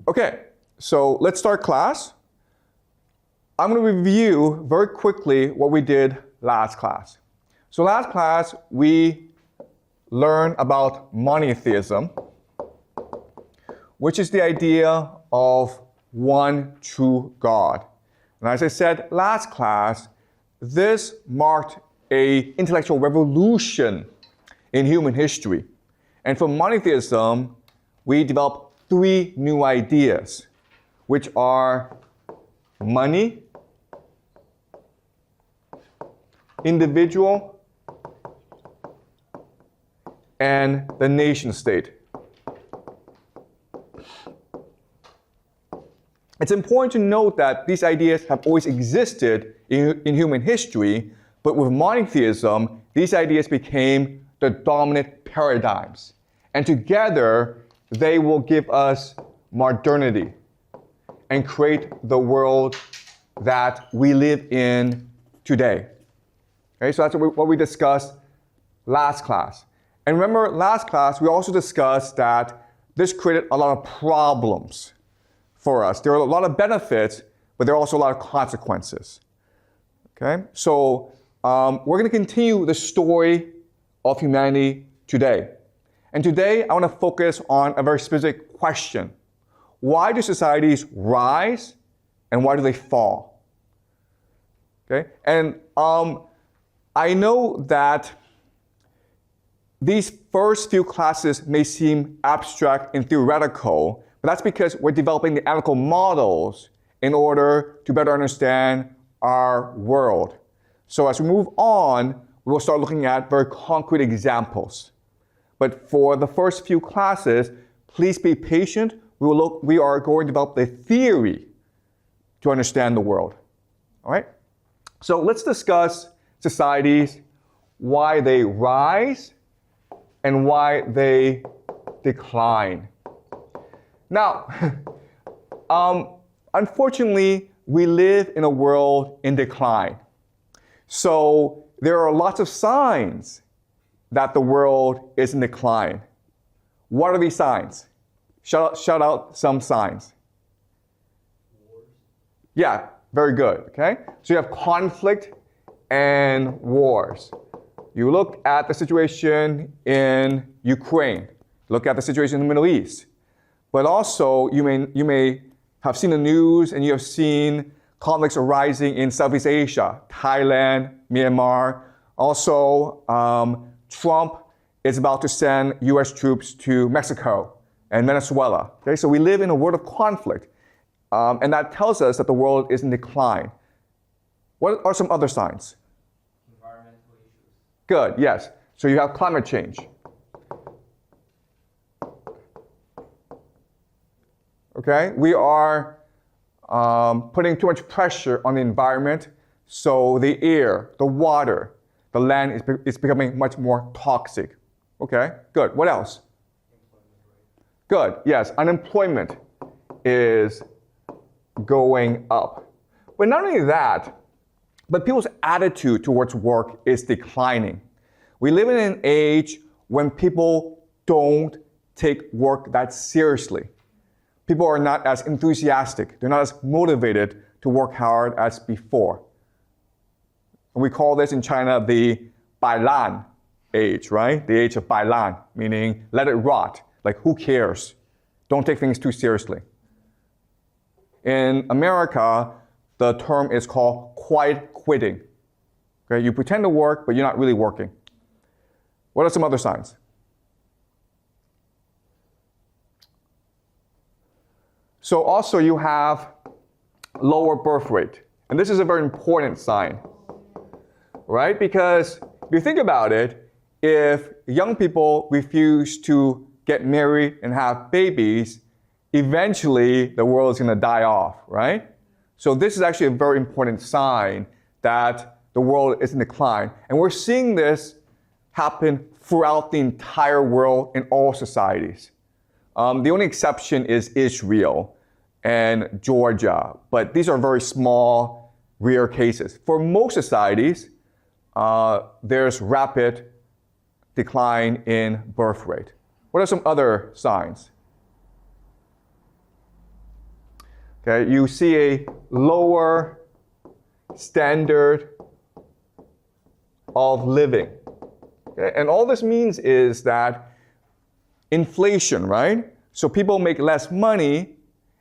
Okay, so let's start class. I'm going to review very quickly what we did last class. So last class, we learned about monotheism, which is the idea of one true God. And as I said last class, this marked an intellectual revolution in human history. And from monotheism, we developed three new ideas, which are money, individual, and the nation state. It's important to note that these ideas have always existed in human history, but with monotheism, these ideas became the dominant paradigms. And together, they will give us modernity and create the world that we live in today. Okay, so that's what we discussed last class. And remember, last class, we also discussed that this created a lot of problems for us. There are a lot of benefits, but there are also a lot of consequences. Okay, so we're going to continue the story of humanity today. And today, I want to focus on a very specific question. Why do societies rise, and why do they fall? Okay, and I know that these first few classes may seem abstract and theoretical, but that's because we're developing the analytical models in order to better understand our world. So as we move on, we will start looking at very concrete examples. But for the first few classes, please be patient. We are going to develop the theory to understand the world. All right? So let's discuss societies, why they rise, and why they decline. Now, unfortunately, we live in a world in decline. So there are lots of signs that the world is in decline. What are these signs? Shout out some signs. Wars. Yeah, very good, okay? So you have conflict and wars. You look at the situation in Ukraine, look at the situation in the Middle East. But also, you may have seen the news and you have seen conflicts arising in Southeast Asia, Thailand, Myanmar. Also, Trump is about to send US troops to Mexico and Venezuela. Okay, so we live in a world of conflict. And that tells us that the world is in decline. What are some other signs? Environmental issues. Good, yes. So you have climate change. Okay, we are putting too much pressure on the environment, so the air, the water, the land is becoming much more toxic. Okay, good. What else? Good, yes, unemployment is going up. But not only that, but people's attitude towards work is declining. We live in an age when people don't take work that seriously. People are not as enthusiastic. They're not as motivated to work hard as before. And we call this in China the Bailan age, right? The age of Bailan, meaning let it rot. Like, who cares? Don't take things too seriously. In America, the term is called quiet quitting. Okay, you pretend to work, but you're not really working. What are some other signs? So also you have lower birth rate. And this is a very important sign, right? Because if you think about it, if young people refuse to get married and have babies, eventually the world is going to die off, right? So this is actually a very important sign that the world is in decline. And we're seeing this happen throughout the entire world in all societies. The only exception is Israel and Georgia, but these are very small, rare cases. For most societies, there's rapid decline in birth rate. What are some other signs? Okay, you see a lower standard of living. Okay? And all this means is that inflation, right? So people make less money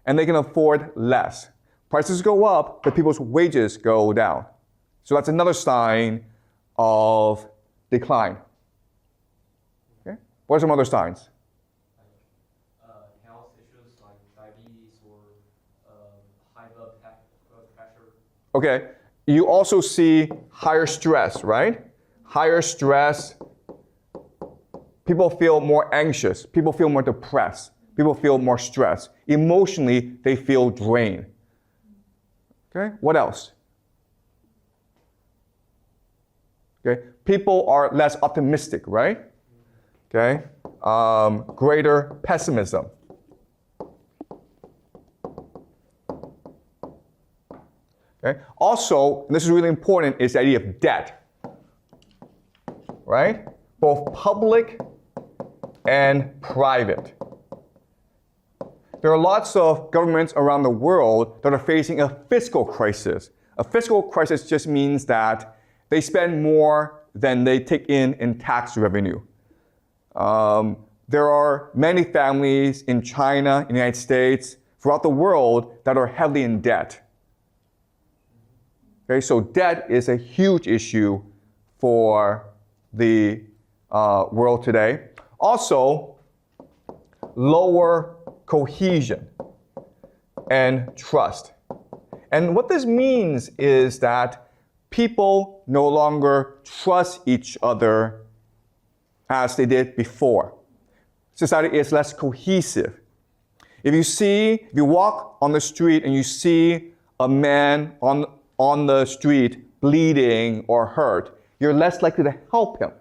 and they can afford less. Prices go up, but people's wages go down. So that's another sign of decline. Okay? What are some other signs? Health issues like diabetes or high blood pressure. Okay, you also see higher stress, right? Higher stress, people feel more anxious, people feel more depressed, people feel more stressed. Emotionally, they feel drained. Okay, what else? Okay, people are less optimistic, right? Okay, greater pessimism. Okay, also, and this is really important, is the idea of debt, right? Both public and private. There are lots of governments around the world that are facing a fiscal crisis. A fiscal crisis just means that they spend more than they take in tax revenue. There are many families in China, in the United States, throughout the world that are heavily in debt. Okay, so debt is a huge issue for the world today. Also, lower cohesion and trust. And what this means is that people no longer trust each other as they did before. Society is less cohesive. If you walk on the street and you see a man on the street bleeding or hurt, you're less likely to help him.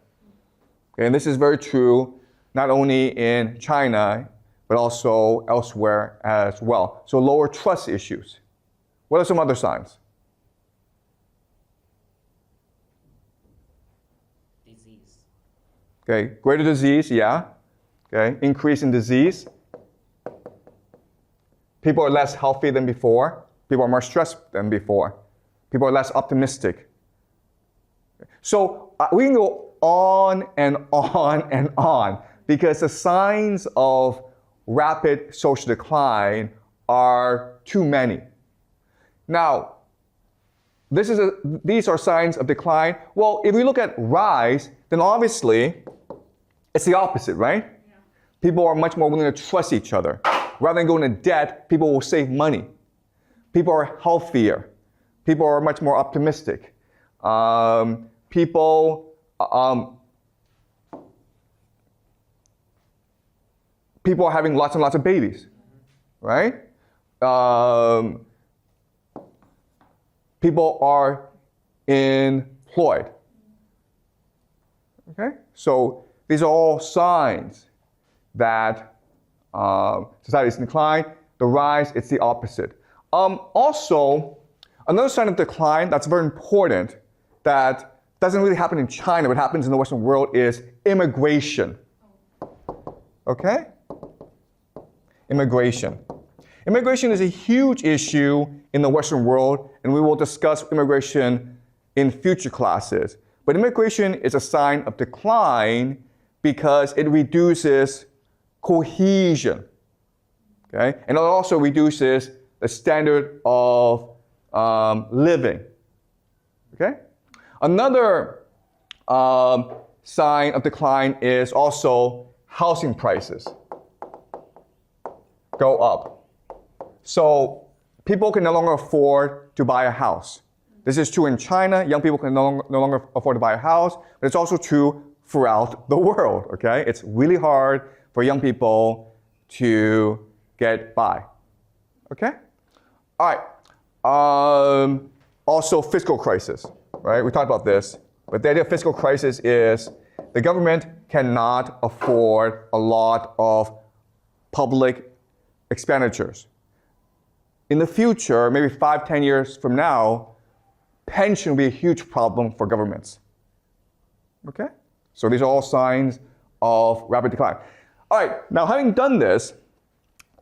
Okay, and this is very true not only in China, but also elsewhere as well. So lower trust issues. What are some other signs? Disease. Okay, greater disease, yeah. Okay, increase in disease. People are less healthy than before. People are more stressed than before. People are less optimistic. So we can go on and on and on because the signs of rapid social decline are too many. Now, these are signs of decline. Well, if we look at rise, then obviously it's the opposite, right? Yeah. People are much more willing to trust each other. Rather than going into debt, people will save money. People are healthier. People are much more optimistic. People are having lots and lots of babies, right? People are employed. Okay? So these are all signs that society is in decline. The rise, it's the opposite. Also, another sign of decline that's very important that doesn't really happen in China, but happens in the Western world is immigration. Okay? Immigration. Immigration is a huge issue in the Western world, and we will discuss immigration in future classes. But immigration is a sign of decline because it reduces cohesion. Okay? And it also reduces the standard of living. Okay? Another sign of decline is also housing prices go up. So people can no longer afford to buy a house. This is true in China. Young people can no longer afford to buy a house, but it's also true throughout the world. Okay? It's really hard for young people to get by. Okay? All right. Also, fiscal crisis, right? We talked about this, but the idea of fiscal crisis is the government cannot afford a lot of public expenditures. In the future, maybe 5-10 years from now, pension will be a huge problem for governments. Okay? So these are all signs of rapid decline. All right, now having done this,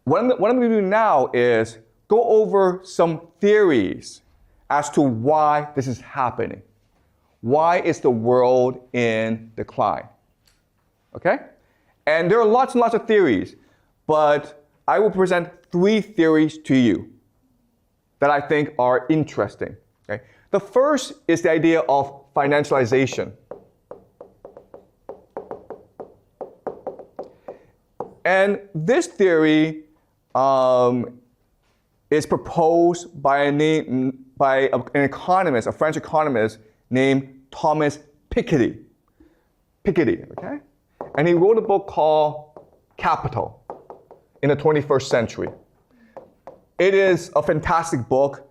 what I'm going to do now is go over some theories as to why this is happening. Why is the world in decline? Okay? And there are lots and lots of theories, but I will present 3 theories to you that I think are interesting. Okay? The first is the idea of financialization. And this theory is proposed by an economist, a French economist named Thomas Piketty. Okay? And he wrote a book called Capital in the 21st century. It is a fantastic book.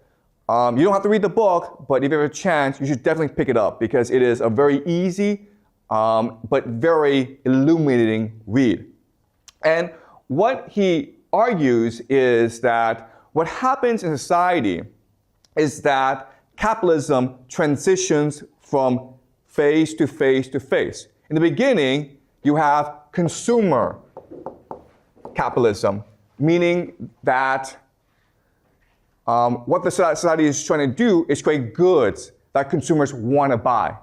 You don't have to read the book, but if you have a chance, you should definitely pick it up because it is a very easy but very illuminating read. And what he argues is that what happens in society is that capitalism transitions from phase to phase to phase. In the beginning, you have consumer capitalism, meaning that what the society is trying to do is create goods that consumers want to buy.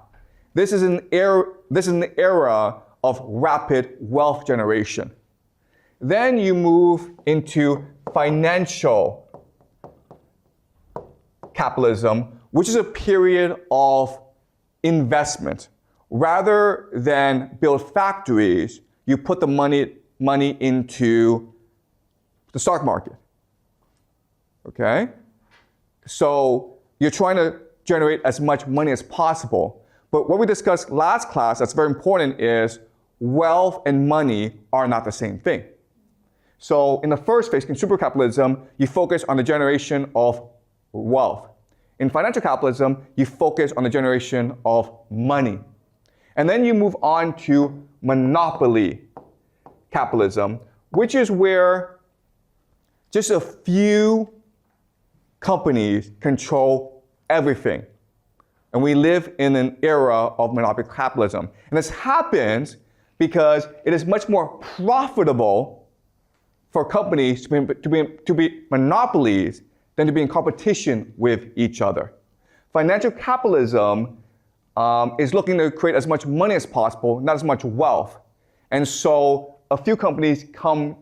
This is an era of rapid wealth generation. Then you move into financial capitalism, which is a period of investment. Rather than build factories, you put the money into the stock market. Okay? So you're trying to generate as much money as possible. But what we discussed last class that's very important is wealth and money are not the same thing. So in the first phase, consumer capitalism, you focus on the generation of wealth. In financial capitalism, you focus on the generation of money. And then you move on to monopoly capitalism, which is where just a few companies control everything. And we live in an era of monopoly capitalism. And this happens because it is much more profitable for companies to be monopolies than to be in competition with each other. Financial capitalism is looking to create as much money as possible, not as much wealth. And so a few companies come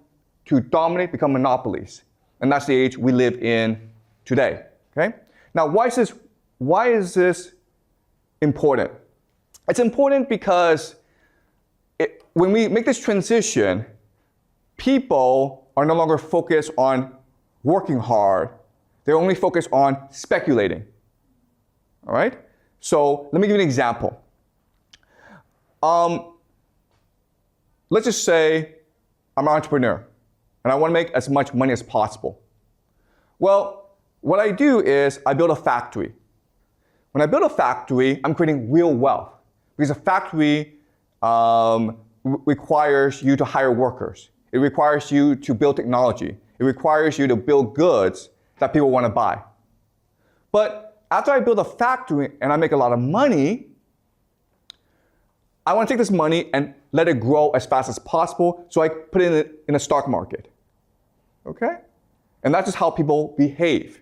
to dominate, become monopolies. And that's the age we live in today. Okay? Now, why is this important? It's important because when we make this transition, people are no longer focused on working hard. They're only focused on speculating. All right? So let me give you an example. Let's just say I'm an entrepreneur and I want to make as much money as possible. Well, what I do is I build a factory. When I build a factory, I'm creating real wealth because a factory requires you to hire workers. It requires you to build technology. It requires you to build goods that people want to buy. But after I build a factory and I make a lot of money, I want to take this money and let it grow as fast as possible so I put it in a stock market. Okay? And that's just how people behave.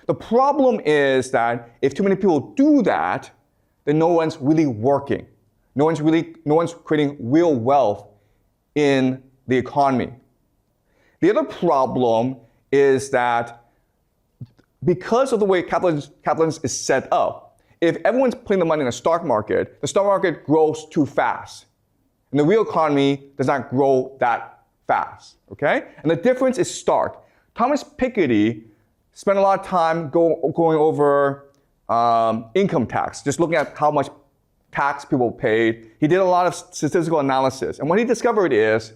The problem is that if too many people do that, then no one's really working. No one's creating real wealth in the economy. The other problem is that because of the way capitalism is set up, if everyone's putting the money in the stock market grows too fast. And the real economy does not grow that fast, okay? And the difference is stark. Thomas Piketty spent a lot of time going over income tax, just looking at how much tax people paid. He did a lot of statistical analysis. And what he discovered is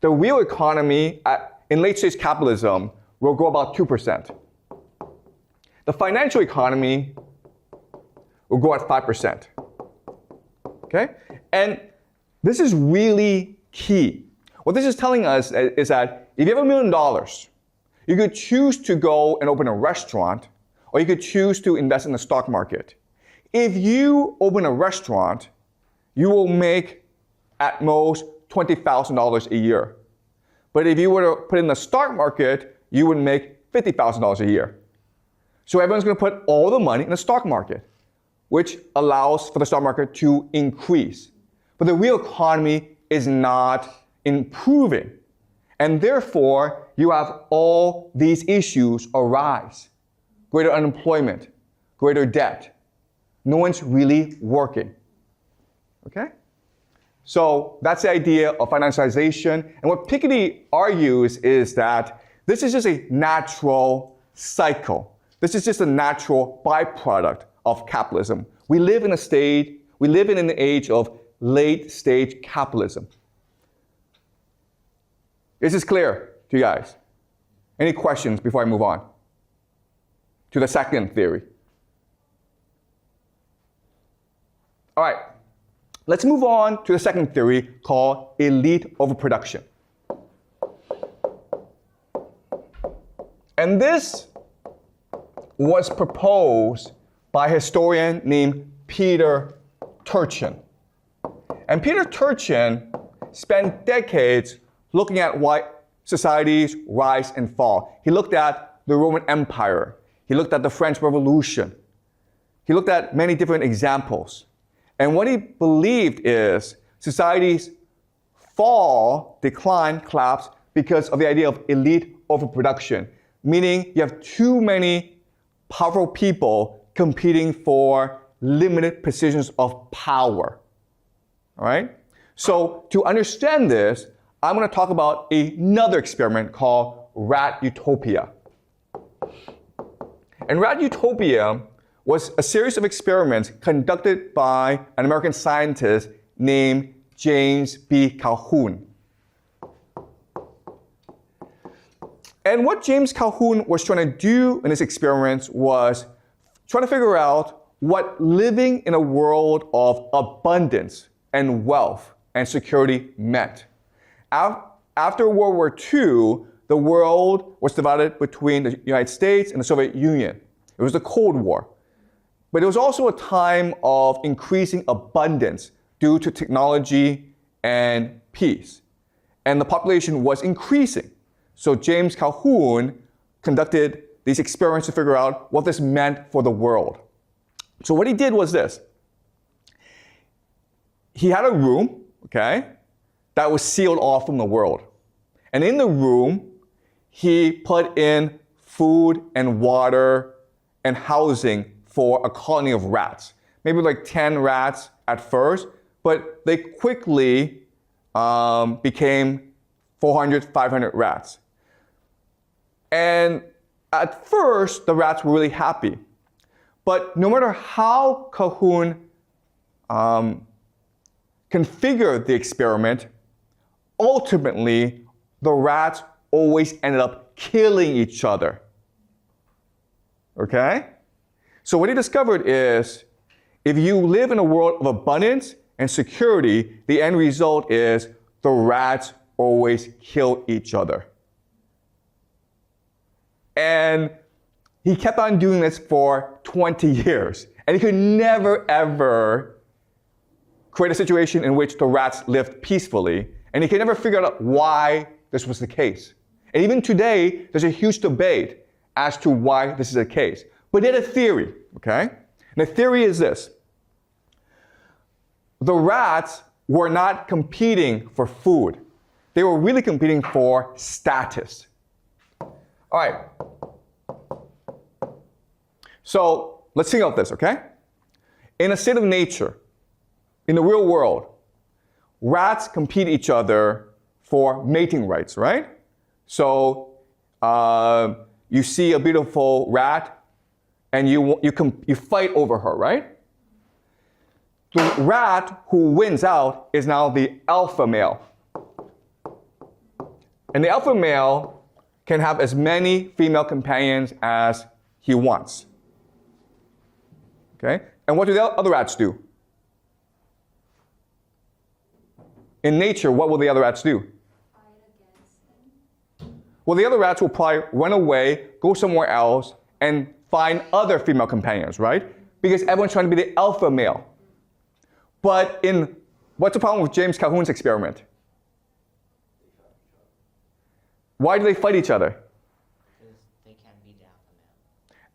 the real economy in late-stage capitalism will grow about 2%. The financial economy will grow at 5%. Okay? And this is really key. What this is telling us is that if you have $1 million, you could choose to go and open a restaurant, or you could choose to invest in the stock market. If you open a restaurant, you will make at most $20,000 a year. But if you were to put in the stock market, you would make $50,000 a year. So everyone's going to put all the money in the stock market, which allows for the stock market to increase. But the real economy is not improving. And therefore, you have all these issues arise. Greater unemployment, greater debt. No one's really working. Okay? So that's the idea of financialization. And what Piketty argues is that this is just a natural cycle. This is just a natural byproduct of capitalism. We live in an age of late stage capitalism. Is this clear to you guys? Any questions before I move on to the second theory? All right, let's move on to the second theory called elite overproduction. And this was proposed by a historian named Peter Turchin. And Peter Turchin spent decades looking at why societies rise and fall. He looked at the Roman Empire. He looked at the French Revolution. He looked at many different examples. And what he believed is societies fall, decline, collapse because of the idea of elite overproduction, meaning you have too many powerful people competing for limited positions of power. All right? So to understand this, I'm going to talk about another experiment called rat utopia. And rat utopia was a series of experiments conducted by an American scientist named James B. Calhoun. And what James Calhoun was trying to do in his experiments was try to figure out what living in a world of abundance and wealth and security meant. After World War II, the world was divided between the United States and the Soviet Union. It was the Cold War. But it was also a time of increasing abundance due to technology and peace. And the population was increasing. So James Calhoun conducted these experiments to figure out what this meant for the world. So what he did was this. He had a room, okay, that was sealed off from the world. And in the room, he put in food and water and housing for a colony of rats. Maybe like 10 rats at first, but they quickly became 400, 500 rats. And at first, the rats were really happy. But no matter how Calhoun configured the experiment, ultimately, the rats always ended up killing each other. Okay? So what he discovered is, if you live in a world of abundance and security, the end result is the rats always kill each other. And he kept on doing this for 20 years. And he could never, ever create a situation in which the rats lived peacefully. And he could never figure out why this was the case. And even today, there's a huge debate as to why this is the case. But he had a theory, okay? And the theory is this. The rats were not competing for food. They were really competing for status. All right. So let's think of this, okay? In a state of nature, in the real world, rats compete each other for mating rights, right? So you see a beautiful rat, and you fight over her, right? The rat who wins out is now the alpha male. And the alpha male can have as many female companions as he wants. Okay? And what do the other rats do? In nature, what will the other rats do? Fight against him. Well, the other rats will probably run away, go somewhere else, and find other female companions, right? Because everyone's trying to be the alpha male. But what's the problem with James Calhoun's experiment? Why do they fight each other?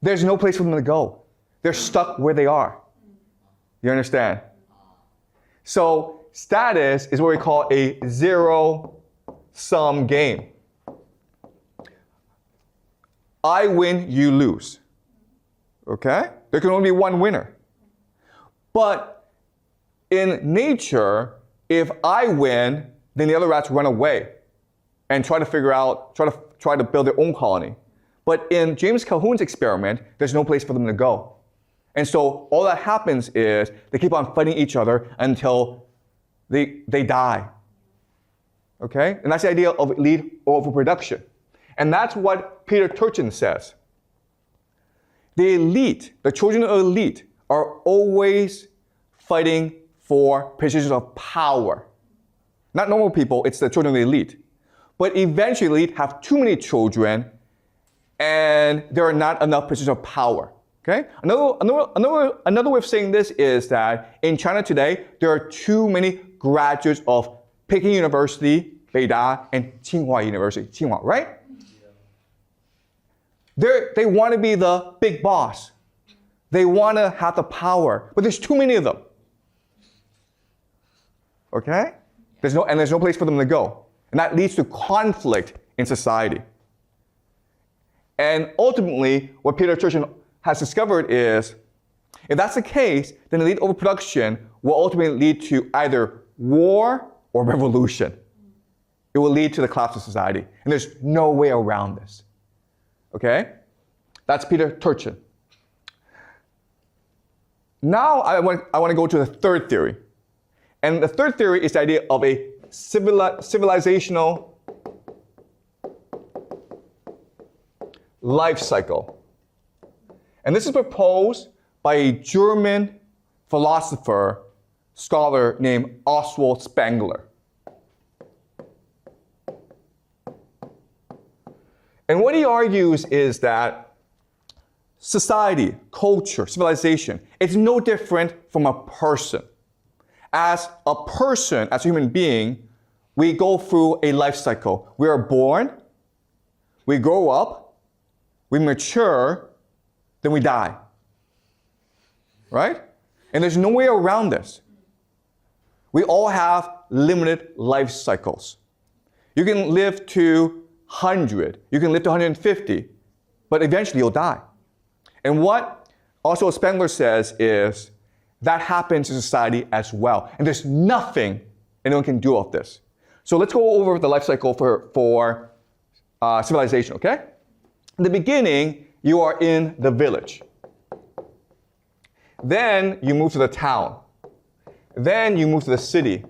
there's no place for them to go. They're stuck where they are. You understand? So status is what we call a zero-sum game. I win, you lose. Okay? There can only be one winner. But in nature, if I win, then the other rats run away and try to figure out, try to build their own colony. But in James Calhoun's experiment, there's no place for them to go. And so all that happens is they keep on fighting each other until they die. Okay? And that's the idea of elite overproduction. And that's what Peter Turchin says. The elite, the children of the elite, are always fighting for positions of power. Not normal people, it's the children of the elite. But eventually, the elite have too many children, and there are not enough positions of power. Okay? Another way of saying this is that in China today, there are too many graduates of Peking University, Beida, and Tsinghua University, Tsinghua, right? They want to be the big boss. They want to have the power, but there's too many of them. Okay? There's no place for them to go. And that leads to conflict in society. And ultimately, what Peter Turchin has discovered is, if that's the case, then elite overproduction will ultimately lead to either war or revolution. It will lead to the collapse of society. And there's no way around this. Okay? That's Peter Turchin. Now I want to go to the third theory. And the third theory is the idea of a civilizational life cycle. And this is proposed by a German philosopher, scholar named Oswald Spengler. And what he argues is that society, culture, civilization, it's no different from a person. As a person, as a human being, we go through a life cycle. We are born, we grow up, we mature, then we die. Right? And there's no way around this. We all have limited life cycles. You can live to 100, you can live to 150, but eventually you'll die. And what also Spengler says is that happens in society as well. And there's nothing anyone can do about this. So let's go over the life cycle for civilization, okay? In the beginning, you are in the village. Then you move to the town. Then you move to the city.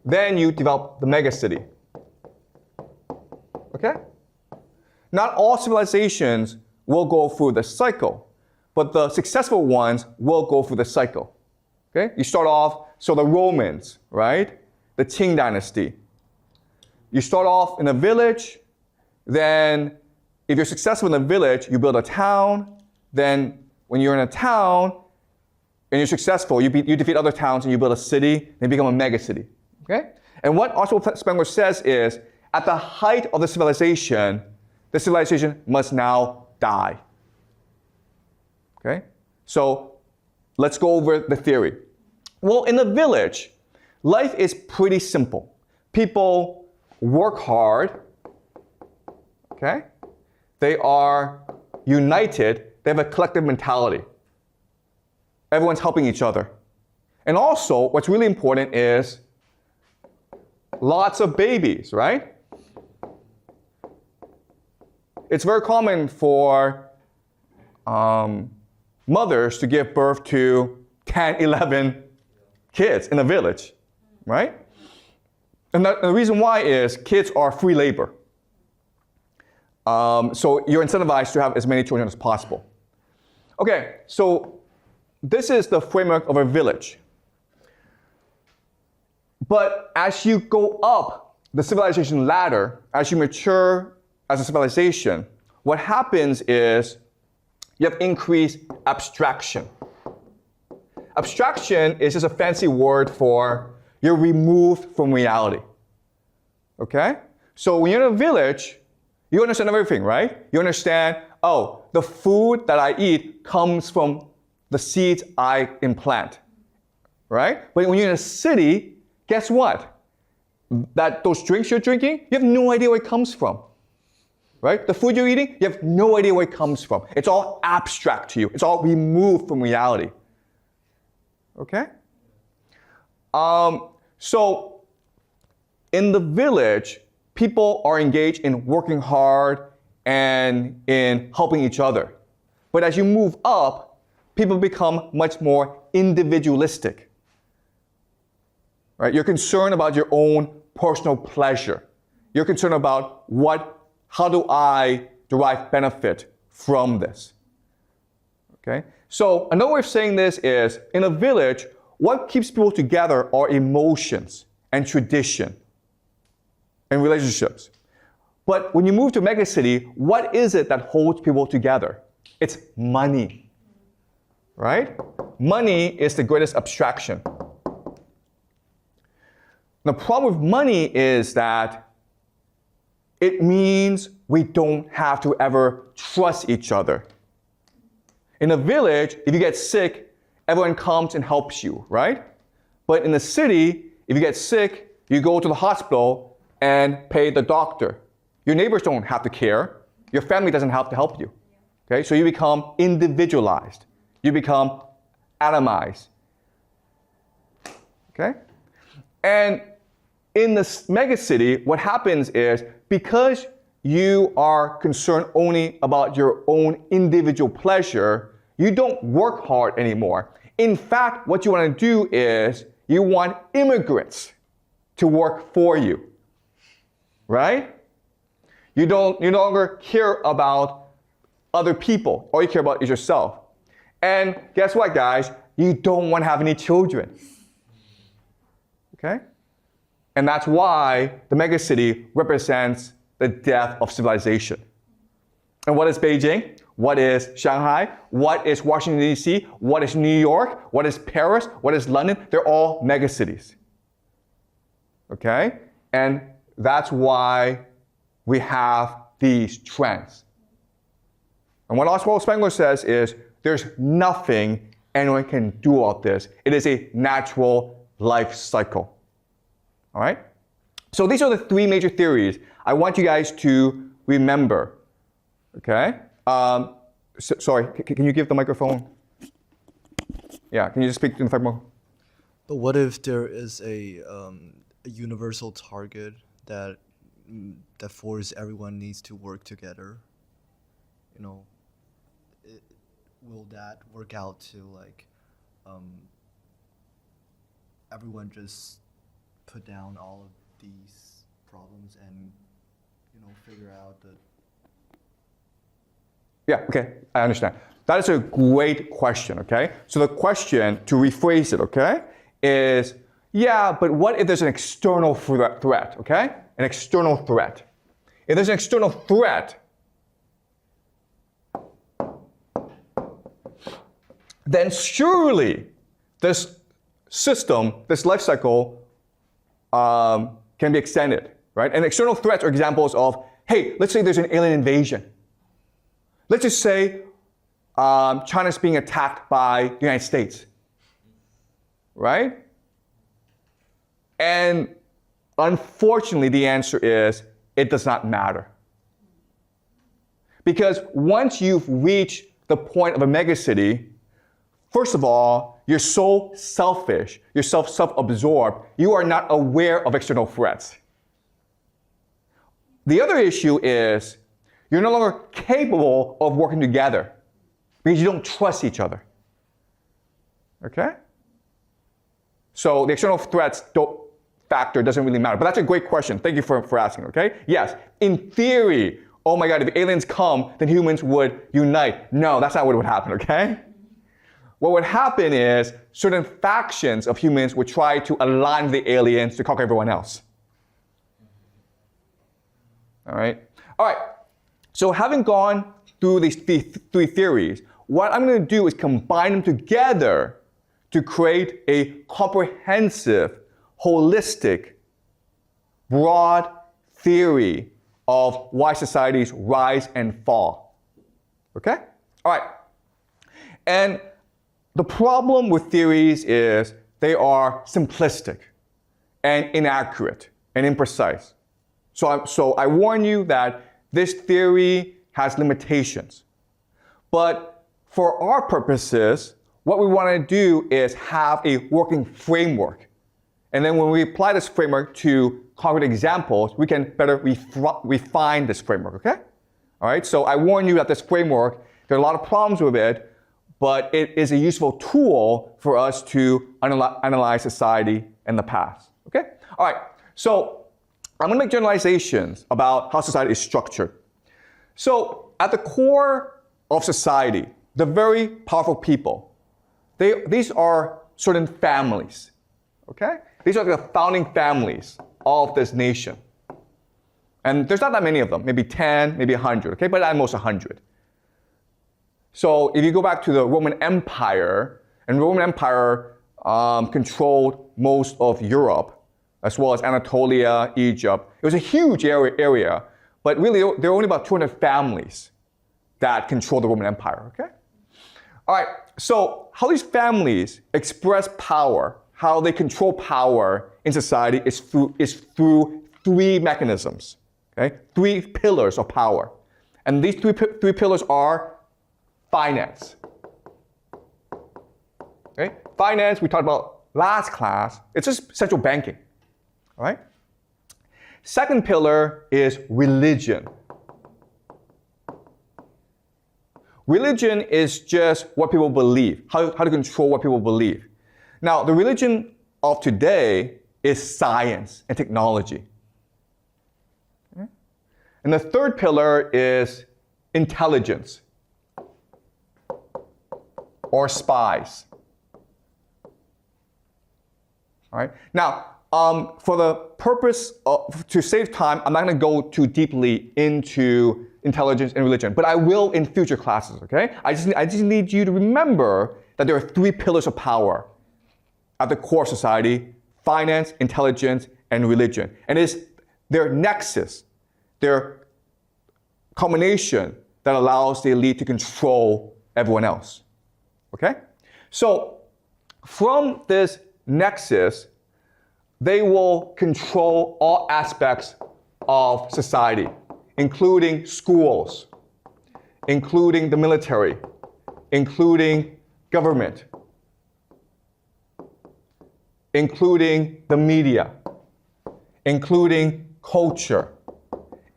Then you develop the megacity. Okay? Not all civilizations will go through the cycle, but the successful ones will go through the cycle. Okay? You start off, so the Romans, right? The Qing dynasty. You start off in a village, then if you're successful in the village, you build a town, then when you're in a town and you're successful, you defeat other towns and you build a city, and you become a megacity. Okay? And what Oswald Spengler says is, at the height of the civilization must now die. Okay? So let's go over the theory. Well, in the village, life is pretty simple. People work hard. Okay? They are united. They have a collective mentality. Everyone's helping each other. And also, what's really important is lots of babies, right? It's very common for mothers to give birth to 10, 11 kids in a village, right? And the reason why is kids are free labor. So you're incentivized to have as many children as possible. Okay, so this is the framework of a village. But as you go up the civilization ladder, as you mature as a civilization, what happens is you have increased abstraction. Abstraction is just a fancy word for you're removed from reality. Okay? So when you're in a village, you understand everything, right? You understand, oh, the food that I eat comes from the seeds I implant, right? But when you're in a city, guess what? Those drinks you're drinking, you have no idea where it comes from, right? The food you're eating, you have no idea where it comes from. It's all abstract to you. It's all removed from reality, okay? So in the village, people are engaged in working hard and in helping each other. But as you move up, people become much more individualistic. Right? You're concerned about your own personal pleasure. You're concerned about how do I derive benefit from this? Okay? So another way of saying this is, in a village, what keeps people together are emotions and tradition and relationships. But when you move to a megacity, what is it that holds people together? It's money, right? Money is the greatest abstraction. The problem with money is that it means we don't have to ever trust each other. In a village, if you get sick, everyone comes and helps you, right? But in the city, if you get sick, you go to the hospital and pay the doctor. Your neighbors don't have to care. Your family doesn't have to help you. Okay? So you become individualized. You become atomized. Okay? And in this megacity, what happens is, because you are concerned only about your own individual pleasure, you don't work hard anymore. In fact, what you want to do is you want immigrants to work for you, right? You no longer care about other people. All you care about is yourself. And guess what, guys? You don't want to have any children, okay? And that's why the megacity represents the death of civilization. And what is Beijing? What is Shanghai? What is Washington, D.C.? What is New York? What is Paris? What is London? They're all megacities. Okay? And that's why we have these trends. And what Oswald Spengler says is, there's nothing anyone can do about this. It is a natural life cycle. All right? So these are the three major theories I want you guys to remember. Okay? Sorry, can you give the microphone? Yeah, can you just speak in the microphone? But what if there is a universal target that forces everyone needs to work together? You know, will that work out to like everyone just put down all of these problems and figure out the. Yeah, okay, I understand. That is a great question, okay? So the question, to rephrase it, okay, is, yeah, but what if there's an external threat, okay? An external threat. If there's an external threat, then surely this system, this life cycle, can be extended, right? And external threats are examples of, hey, let's say there's an alien invasion. Let's just say China's being attacked by the United States, right? And unfortunately, the answer is, it does not matter. Because once you've reached the point of a megacity, first of all, you're so selfish, you're self-absorbed, you are not aware of external threats. The other issue is, you're no longer capable of working together because you don't trust each other. Okay? So the external threats factor doesn't really matter. But that's a great question. Thank you for asking, okay? Yes, in theory, oh my God, if aliens come, then humans would unite. No, that's not what would happen, okay? What would happen is certain factions of humans would try to align with the aliens to conquer everyone else. All right? All right. So having gone through these three theories, what I'm going to do is combine them together to create a comprehensive, holistic, broad theory of why societies rise and fall. Okay? All right. And the problem with theories is they are simplistic and inaccurate and imprecise. So I warn you that this theory has limitations. But for our purposes, what we want to do is have a working framework. And then when we apply this framework to concrete examples, we can better refine this framework, okay? All right, so I warn you that this framework, there are a lot of problems with it, but it is a useful tool for us to analyze society in the past, okay? All right, so I'm gonna make generalizations about how society is structured. So at the core of society, the very powerful people, these are certain families, okay? These are the founding families of this nation. And there's not that many of them, maybe 10, maybe 100, okay? But at most 100. So if you go back to the Roman Empire, and the Roman Empire controlled most of Europe, as well as Anatolia, Egypt. It was a huge area, but really there were only about 200 families that controlled the Roman Empire, okay? All right, so how these families express power, how they control power in society is through three mechanisms, okay? Three pillars of power. And these three pillars are finance. Okay? Finance, we talked about last class, it's just central banking, all right? Second pillar is religion. Religion is just what people believe, how to control what people believe. Now, the religion of today is science and technology. Okay? And the third pillar is intelligence or spies. All right? Now, for the purpose to save time, I'm not going to go too deeply into intelligence and religion, but I will in future classes, okay? I just need you to remember that there are three pillars of power at the core of society: finance, intelligence, and religion. And it's their nexus, their combination that allows the elite to control everyone else, okay? So from this nexus, they will control all aspects of society, including schools, including the military, including government, including the media, including culture,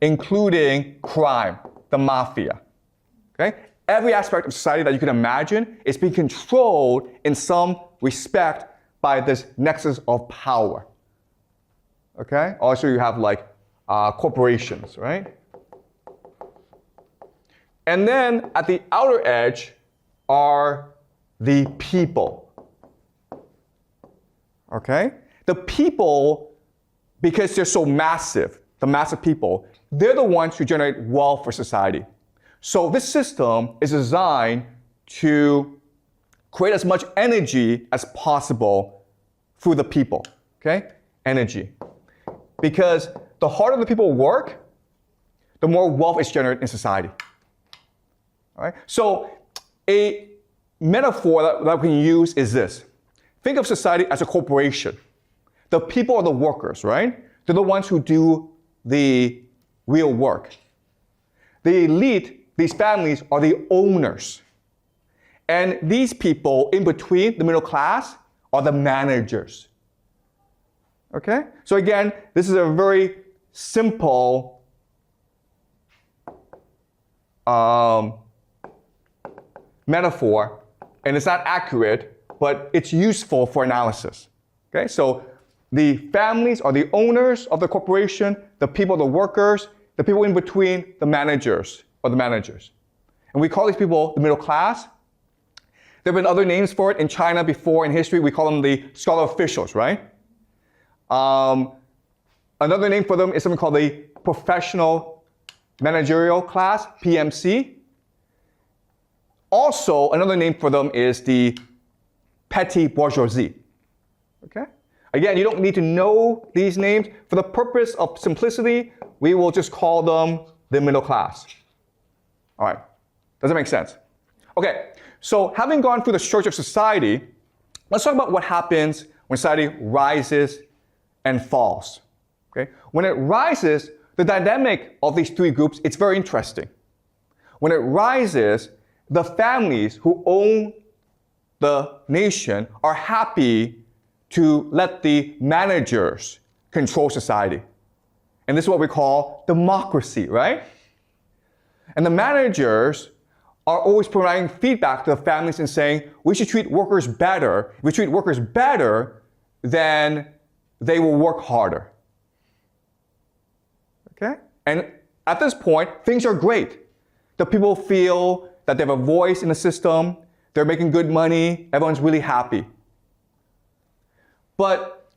including crime, the mafia, okay? Every aspect of society that you can imagine is being controlled in some respect by this nexus of power, okay? Also, you have like corporations, right? And then at the outer edge are the people, okay? The people, because they're so massive, the massive people, they're the ones who generate wealth for society. So this system is designed to create as much energy as possible through the people, okay? Energy. Because the harder the people work, the more wealth is generated in society. All right? So a metaphor that we can use is this. Think of society as a corporation. The people are the workers, right? They're the ones who do the real work. The elite, these families, are the owners. And these people in between, the middle class, are the managers. Okay? So again, this is a very simple metaphor, and it's not accurate, but it's useful for analysis. Okay? So the families are the owners of the corporation, the people are the workers, the people in between, the managers, are the managers. And we call these people the middle class. There have been other names for it in China before in history. We call them the scholar officials, right? Another name for them is something called the professional managerial class, PMC. Also, another name for them is the petty bourgeoisie. Okay? Again, you don't need to know these names. For the purpose of simplicity, we will just call them the middle class. All right. Does that make sense? Okay, so having gone through the structure of society, let's talk about what happens when society rises and falls. Okay? When it rises, the dynamic of these three groups, it's very interesting. When it rises, the families who own the nation are happy to let the managers control society. And this is what we call democracy, right? And the managers are always providing feedback to the families and saying, we should treat workers better. If we treat workers better, then they will work harder. Okay? And at this point, things are great. The people feel that they have a voice in the system, they're making good money, everyone's really happy. But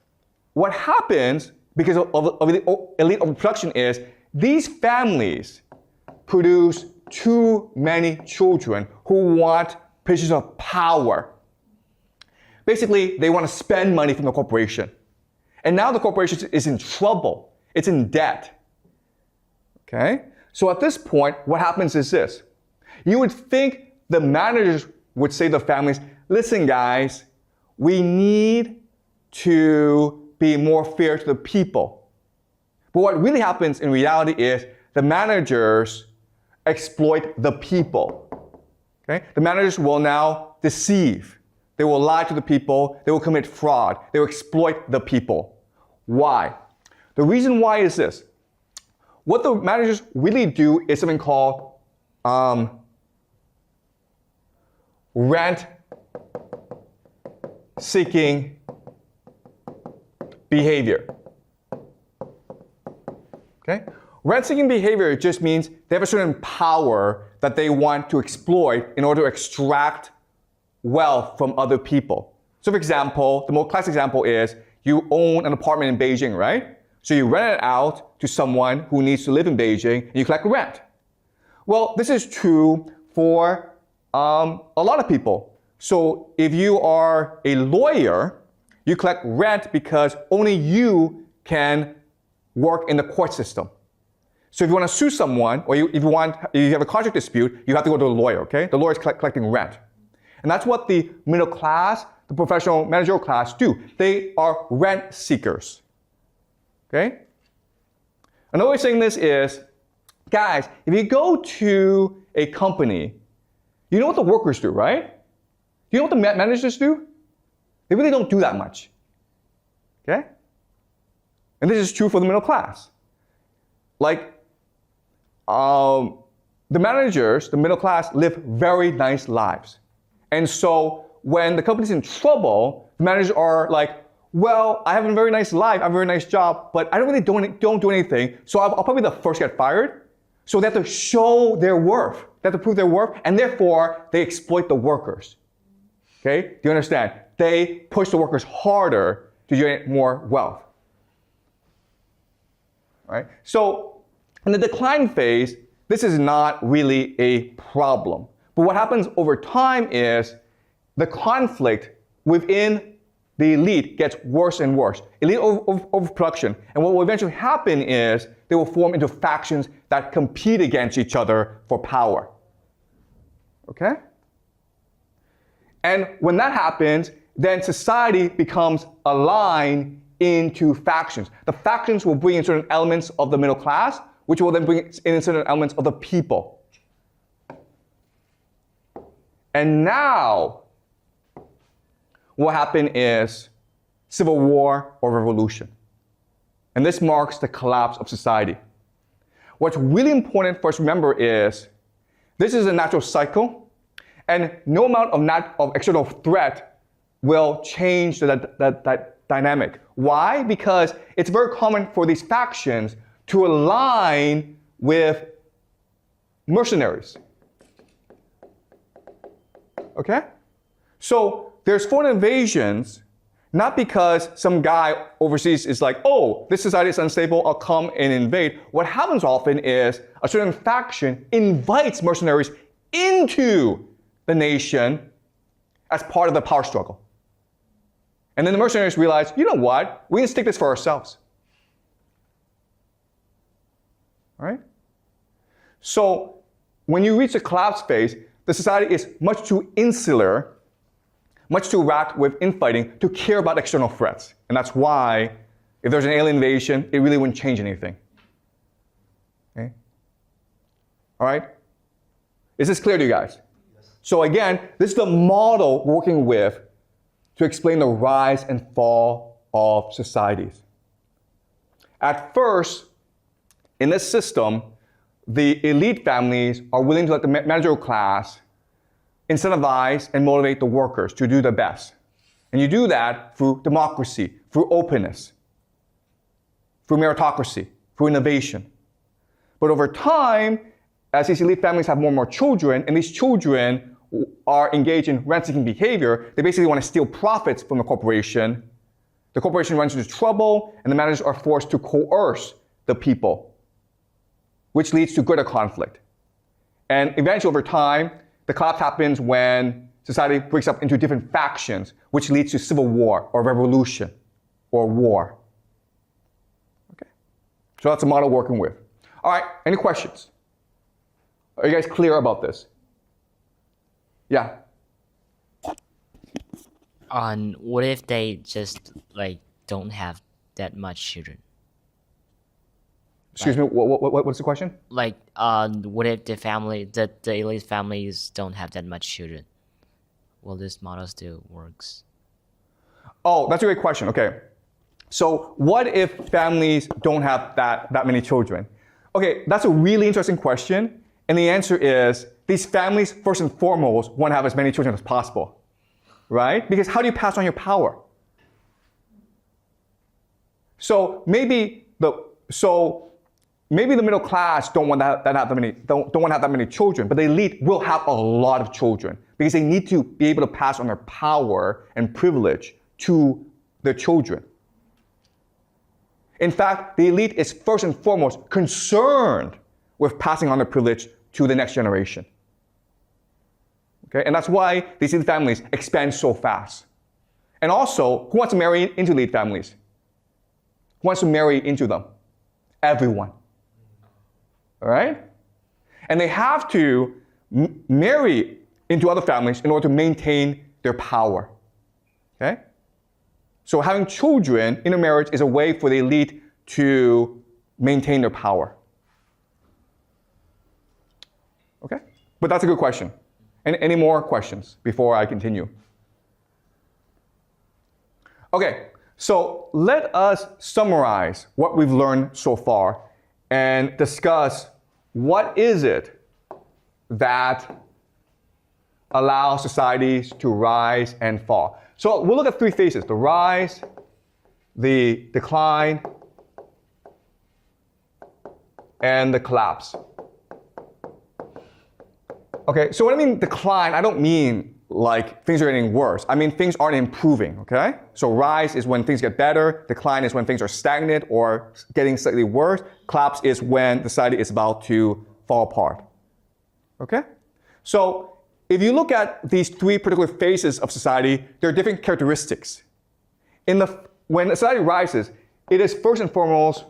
what happens because of the elite overproduction is these families produce too many children who want positions of power. Basically, they want to spend money from the corporation. And now the corporation is in trouble. It's in debt. Okay? So at this point, what happens is this. You would think the managers would say to the families, listen guys, we need to be more fair to the people. But what really happens in reality is the managers exploit the people. Okay? The managers will now deceive. They will lie to the people. They will commit fraud. They will exploit the people. Why? The reason why is this. What the managers really do is something called rent-seeking behavior. Okay? Rent-seeking behavior just means they have a certain power that they want to exploit in order to extract wealth from other people. So for example, the most classic example is you own an apartment in Beijing, right? So you rent it out to someone who needs to live in Beijing and you collect rent. Well, this is true for a lot of people. So if you are a lawyer, you collect rent because only you can work in the court system. So if you want to sue someone, or if you have a contract dispute, you have to go to a lawyer, okay? The lawyer is collecting rent. And that's what the middle class, the professional managerial class do. They are rent seekers, okay? Another way of saying this is, guys, if you go to a company, you know what the workers do, right? You know what the managers do? They really don't do that much, okay? And this is true for the middle class. Like, the managers, the middle class, live very nice lives. And so when the company's in trouble, the managers are like, well, I have a very nice life, I have a very nice job, but I don't really don't do anything, so I'll probably be the first to get fired. So they have to show their worth. They have to prove their worth, and therefore, they exploit the workers. Okay? Do you understand? They push the workers harder to generate more wealth. All right? So in the decline phase, this is not really a problem. But what happens over time is the conflict within the elite gets worse and worse. Elite overproduction. And what will eventually happen is they will form into factions that compete against each other for power. Okay? And when that happens, then society becomes aligned into factions. The factions will bring in certain elements of the middle class, which will then bring in certain elements of the people. And now, what will happen is civil war or revolution. And this marks the collapse of society. What's really important for us to remember is this is a natural cycle, and no amount of external threat will change that dynamic. Why? Because it's very common for these factions to align with mercenaries. Okay? So there's foreign invasions, not because some guy overseas is like, oh, this society is unstable, I'll come and invade. What happens often is a certain faction invites mercenaries into the nation as part of the power struggle. And then the mercenaries realize, you know what? We can stick this for ourselves. All right? So when you reach the collapse phase, the society is much too insular, much too wrapped with infighting to care about external threats. And that's why, if there's an alien invasion, it really wouldn't change anything. Okay? All right? Is this clear to you guys? Yes. So again, this is the model we're working with to explain the rise and fall of societies. At first, in this system, the elite families are willing to let the managerial class incentivize and motivate the workers to do their best. And you do that through democracy, through openness, through meritocracy, through innovation. But over time, as these elite families have more and more children, and these children are engaged in rent-seeking behavior, they basically want to steal profits from the corporation. The corporation runs into trouble, and the managers are forced to coerce the people, which leads to greater conflict. And eventually, over time, the collapse happens when society breaks up into different factions, which leads to civil war or revolution or war. Okay, so that's the model we're working with. All right, any questions? Are you guys clear about this? Yeah. What if they just don't have that much children? Excuse me, what's the question? What if the elite families don't have that much children? Will this model still works? Oh, that's a great question. Okay, so what if families don't have that many children? Okay, that's a really interesting question, and the answer is these families, first and foremost, want to have as many children as possible, right? Because how do you pass on your power? So maybe the middle class don't want to have that many children, but the elite will have a lot of children because they need to be able to pass on their power and privilege to their children. In fact, the elite is first and foremost concerned with passing on their privilege to the next generation. Okay, and that's why these elite families expand so fast. And also, who wants to marry into elite families? Who wants to marry into them? Everyone. All right? And they have to marry into other families in order to maintain their power. Okay? So having children in a marriage is a way for the elite to maintain their power. Okay? But that's a good question. Any more questions before I continue? Okay, so let us summarize what we've learned so far and discuss what is it that allows societies to rise and fall. So we'll look at three phases: the rise, the decline, and the collapse. Okay, so when I mean decline, I don't mean like things are getting worse. I mean things aren't improving, okay? So rise is when things get better, decline is when things are stagnant or getting slightly worse, collapse is when society is about to fall apart, okay? So if you look at these three particular phases of society, there are different characteristics. When society rises, it is first and foremost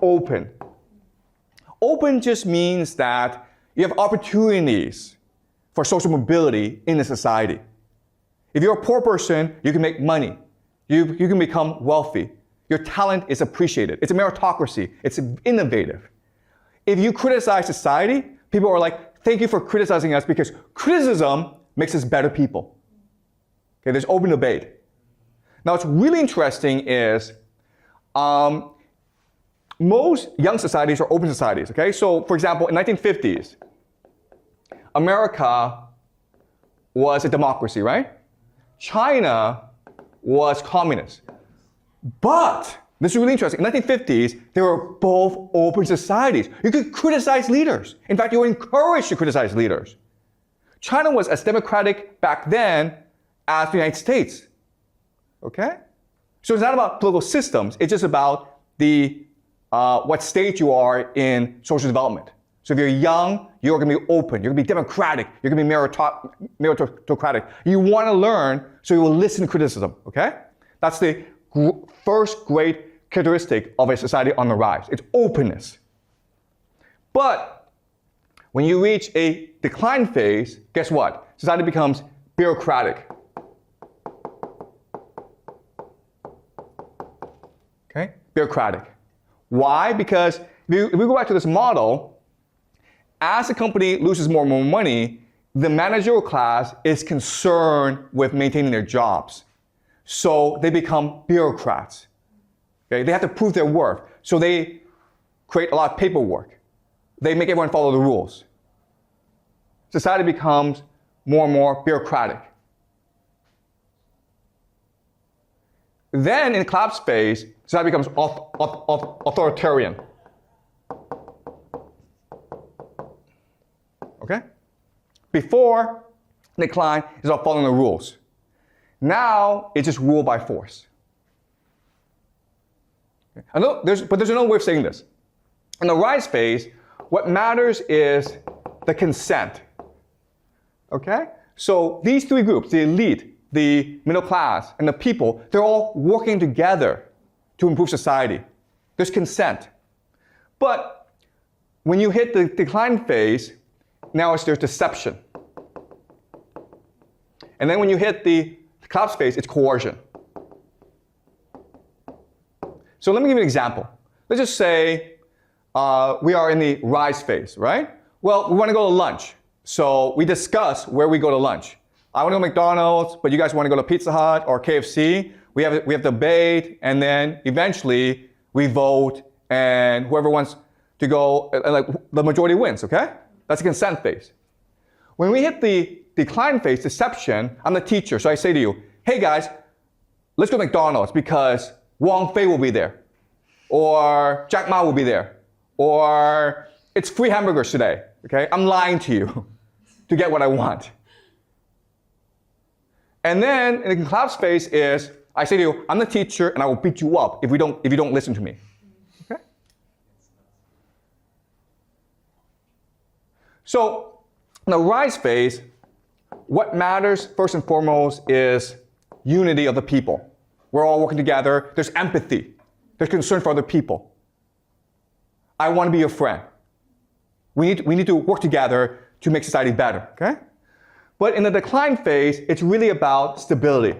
open. Open just means that you have opportunities for social mobility in the society. If you're a poor person, you can make money. You can become wealthy. Your talent is appreciated. It's a meritocracy. It's innovative. If you criticize society, people are like, thank you for criticizing us because criticism makes us better people. Okay, there's open debate. Now, what's really interesting is most young societies are open societies, okay? So, for example, in 1950s, America was a democracy, right? China was communist. But, this is really interesting, in the 1950s, they were both open societies. You could criticize leaders. In fact, you were encouraged to criticize leaders. China was as democratic back then as the United States, okay? So it's not about political systems, it's just about what stage you are in social development. So if you're young, you're going to be open, you're going to be democratic, you're going to be meritocratic. You want to learn, so you will listen to criticism, okay? That's the first great characteristic of a society on the rise. It's openness. But When you reach a decline phase, guess what? Society becomes bureaucratic. Okay? Bureaucratic. Why? Because if we go back to this model, as the company loses more and more money, the managerial class is concerned with maintaining their jobs. So they become bureaucrats. Okay? They have to prove their worth. So they create a lot of paperwork. They make everyone follow the rules. Society becomes more and more bureaucratic. Then in collapse phase, society becomes authoritarian. Okay? Before decline, it's all following the rules. Now, it's just ruled by force. Okay? But there's another way of saying this. In the rise phase, what matters is the consent. Okay? So these three groups, the elite, the middle class, and the people, they're all working together to improve society. There's consent. But when you hit the decline phase, now there's deception. And then when you hit the collapse phase, it's coercion. So let me give you an example. Let's just say we are in the rise phase, right? Well, we want to go to lunch. So we discuss where we go to lunch. I want to go to McDonald's, but you guys want to go to Pizza Hut or KFC. We have debate, and then eventually we vote, and whoever wants to go, like the majority wins, okay? That's the consent phase. When we hit the decline phase, deception, I'm the teacher, so I say to you, hey guys, let's go to McDonald's because Wong Fei will be there, or Jack Ma will be there, or it's free hamburgers today, okay? I'm lying to you to get what I want. And then in the collapse phase is, I say to you, I'm the teacher and I will beat you up if you don't listen to me. Okay? So in the rise phase, what matters first and foremost is unity of the people. We're all working together. There's empathy. There's concern for other people. I want to be your friend. We need to work together to make society better, okay? But in the decline phase, it's really about stability.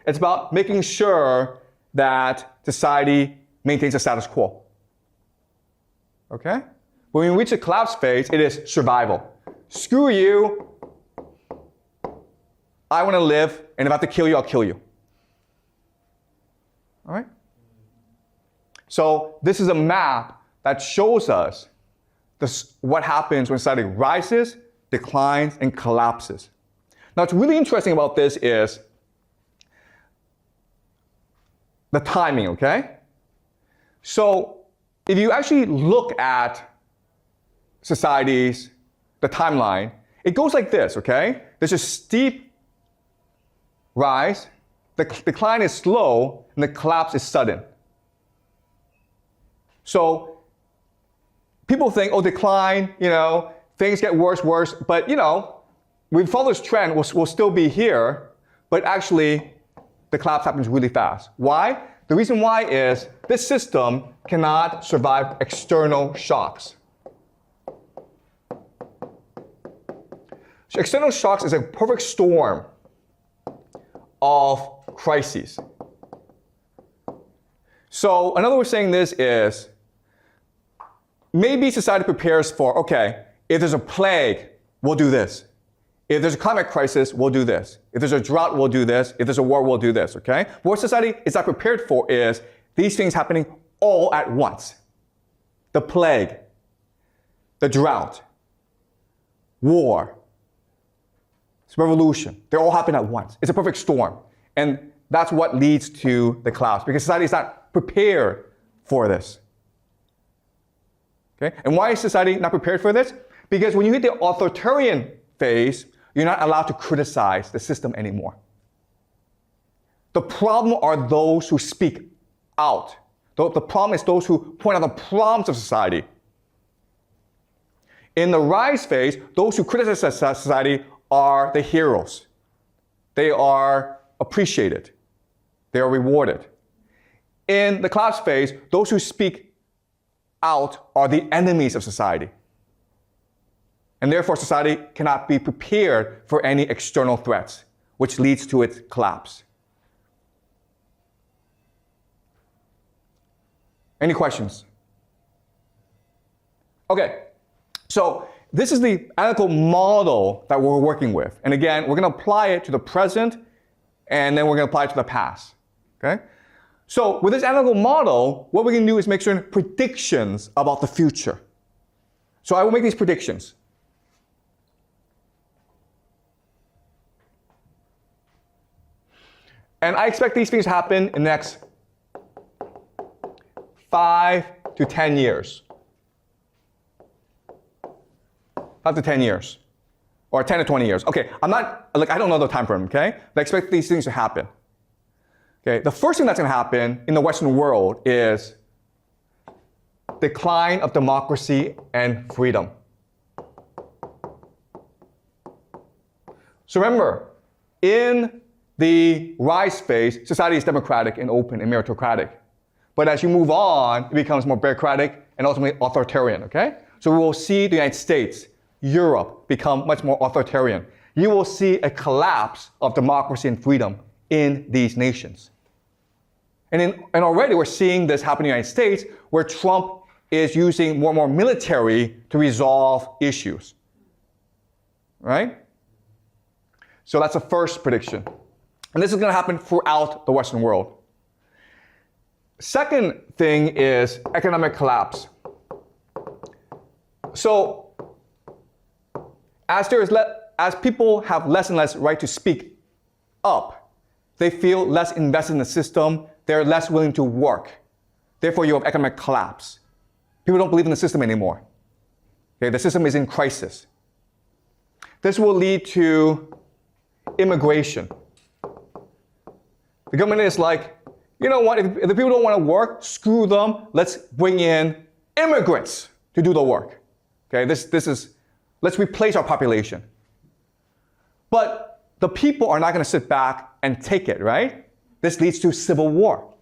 It's about making sure that society maintains a status quo. Okay? When we reach the collapse phase, it is survival. Screw you. I want to live, and if I have to kill you, I'll kill you. All right? So this is a map that shows us what happens when society rises, declines, and collapses. Now, what's really interesting about this is the timing, okay? So if you actually look at societies, the timeline, it goes like this, okay? There's a steep rise, the decline is slow, and the collapse is sudden. So people think, oh, decline, things get worse, but we follow this trend, we'll still be here, but actually the collapse happens really fast. Why? The reason why is this system cannot survive external shocks. So external shocks is a perfect storm of crises. So another way of saying this is, maybe society prepares for, okay, if there's a plague, we'll do this. If there's a climate crisis, we'll do this. If there's a drought, we'll do this. If there's a war, we'll do this, okay? But what society is not prepared for is these things happening all at once. The plague, the drought, war, revolution, they all happen at once. It's a perfect storm. And that's what leads to the collapse, because society is not prepared for this. Okay? And why is society not prepared for this? Because when you hit the authoritarian phase, you're not allowed to criticize the system anymore. The problem are those who speak out. The problem is those who point out the problems of society. In the rise phase, those who criticize society are the heroes. They are appreciated. They are rewarded. In the collapse phase, those who speak out are the enemies of society. And therefore, society cannot be prepared for any external threats, which leads to its collapse. Any questions? Okay, so this is the analytical model that we're working with. And again, we're going to apply it to the present, and then we're going to apply it to the past. Okay? So with this analytical model, what we can do is make certain predictions about the future. So I will make these predictions. And I expect these things to happen in the next 5 to 10 years. 5 to 10 years. Or 10 to 20 years. Okay, I don't know the time frame, okay? But I expect these things to happen. Okay, the first thing that's going to happen in the Western world is decline of democracy and freedom. So remember, in the rise phase, society is democratic and open and meritocratic. But as you move on, it becomes more bureaucratic and ultimately authoritarian, okay? So we will see the United States, Europe become much more authoritarian. You will see a collapse of democracy and freedom in these nations. And already we're seeing this happen in the United States, where Trump is using more and more military to resolve issues, right? So that's the first prediction. And this is going to happen throughout the Western world. Second thing is economic collapse. So as people have less and less right to speak up, they feel less invested in the system, they're less willing to work. Therefore, you have economic collapse. People don't believe in the system anymore. Okay, the system is in crisis. This will lead to immigration. The government is like, you know what, if the people don't want to work, screw them, let's bring in immigrants to do the work. Okay, let's replace our population. But the people are not going to sit back and take it, right? This leads to civil war.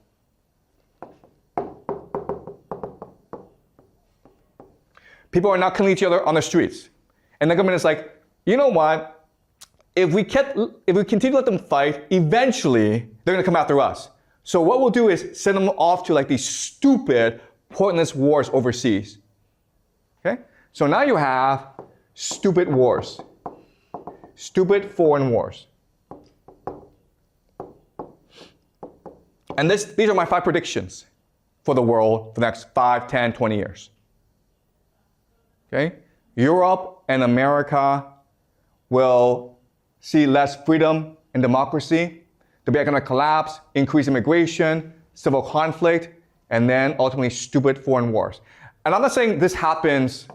People are not killing each other on the streets. And the government is like, you know what? If we continue to let them fight, eventually they're going to come after us. So what we'll do is send them off to like these stupid, pointless wars overseas. Okay? So now you have stupid wars. Stupid foreign wars. And these are my 5 predictions for the world for the next 5, 10, 20 years. Okay? Europe and America will see less freedom and democracy. There'll be economic collapse, increased immigration, civil conflict, and then ultimately stupid foreign wars. And I'm not saying this happens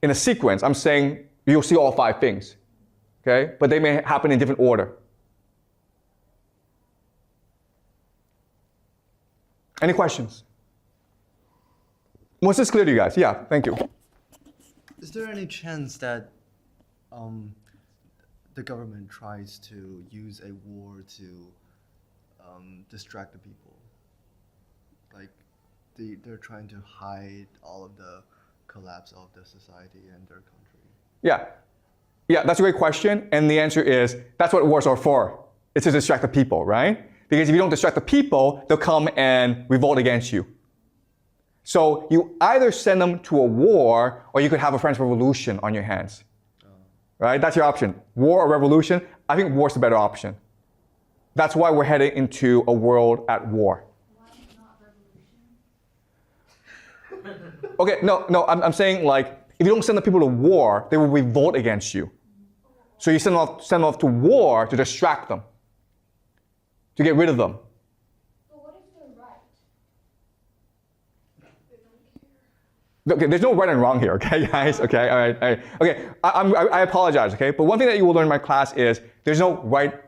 in a sequence. I'm saying you'll see all 5 things. Okay? But they may happen in different order. Any questions? Was this clear to you guys? Yeah, thank you. Is there any chance that the government tries to use a war to distract the people? Like they're trying to hide all of the collapse of the society and their country? Yeah, that's a great question. And the answer is, that's what wars are for. It's to distract the people, right? Because if you don't distract the people, they'll come and revolt against you. So you either send them to a war, or you could have a French Revolution on your hands. Right? That's your option. War or revolution? I think war's the better option. That's why we're heading into a world at war. Why not revolution? Okay, no, I'm saying like, if you don't send the people to war, they will revolt against you. So you send them off to war to distract them, to get rid of them. But what if they're right? They don't care. Okay, there's no right and wrong here, okay, guys? Okay, all right. Okay, I apologize, okay? But one thing that you will learn in my class is there's no right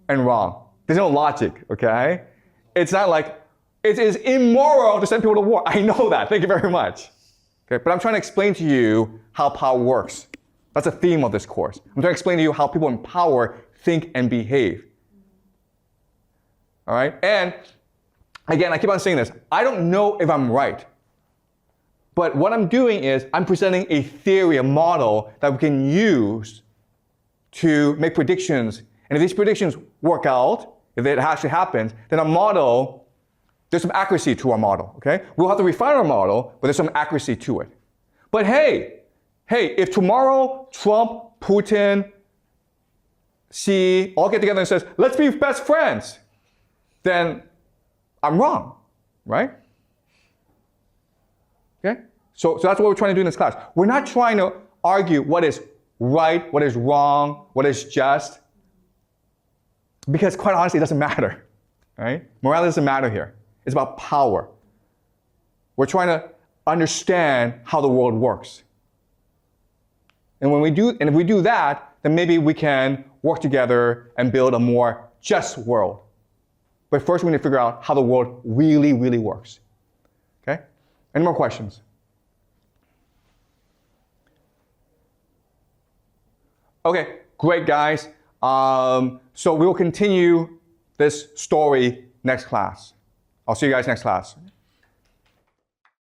and wrong. There's no logic, okay? It's not like, it is immoral to send people to war. I know that, thank you very much. Okay, but I'm trying to explain to you how power works. That's the theme of this course. I'm trying to explain to you how people in power think and behave. All right, and again, I keep on saying this. I don't know if I'm right. But what I'm doing is I'm presenting a theory, a model that we can use to make predictions. And if these predictions work out, if it actually happens, then our model, there's some accuracy to our model, okay? We'll have to refine our model, but there's some accuracy to it. But hey, if tomorrow Trump, Putin, Xi all get together and says, let's be best friends, then I'm wrong, right? Okay? So that's what we're trying to do in this class. We're not trying to argue what is right, what is wrong, what is just, because quite honestly, it doesn't matter, right? Morality doesn't matter here. It's about power. We're trying to understand how the world works. And if we do that, then maybe we can work together and build a more just world. But first we need to figure out how the world really, really works. Okay? Any more questions? Okay, great guys. So we will continue this story next class. I'll see you guys next class.